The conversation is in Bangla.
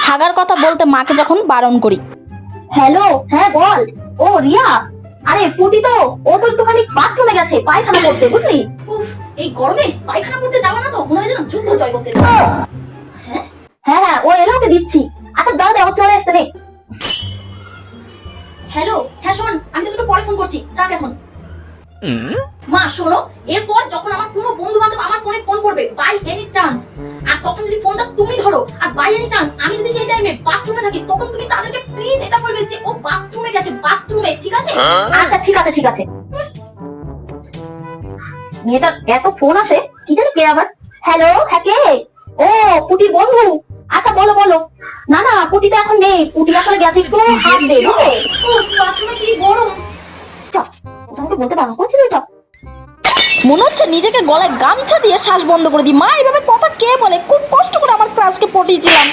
হাগার কথা বলতে মাকে যখন বারণ করি। হ্যালো, হ্যাঁ বল। ও রিয়া, আরে পুটি তো, ও তো একটুখানি বাথরুমে গেছে পায়খানা করতে, বুঝলি? উফ, এই গরমে পায়খানা করতে যাওয়া না তো মনে হয় যেন যুদ্ধ জয় করতে যাওয়া। হ্যাঁ হ্যাঁ, ও এলো, ওকে দিচ্ছি। আচ্ছা দাঁড়া, ও চলে এসছে রে। হ্যালো, হ্যাঁ শোন, আমি তোকে একটু পরে ফোন করছি, রাখ এখন। মা শোনো, এরপর যখন আমার কোনো বন্ধু বান্ধব আমার ফোনে ফোন করবে বাই এনি চান্স, আর তখন যদি ফোনটা তুমি ধরো আর বাই এনি চান্স আমি যদি সেই টাইমে বাথরুমে থাকি, তখন তুমি তাদেরকে প্লিজ এটা বলবে যে ও বাথরুমে গেছে, বাথরুমে, ঠিক আছে? আচ্ছা ঠিক আছে ঠিক আছে। মেয়েটার এত ফোন আসে, কি জানি কে আবার। হ্যালো, হ্যাঁ কে? ও পুটির বন্ধু। আচ্ছা বলো বলো। না না, পুটি তো এখন নেই, পুটি আসলে গেছে একটু হাত দে, বুঝলে? ও বাথরুমে কি গরম। চল, তোমাকে বলতে বারণ করছিল এটা। মনে হচ্ছে নিজেকে গলায় গামছা দিয়ে শ্বাস বন্ধ করে দিই। মা এভাবে কথা কে বলে? খুব কষ্ট করে আমার ক্লাসকে পটিয়েছিলাম।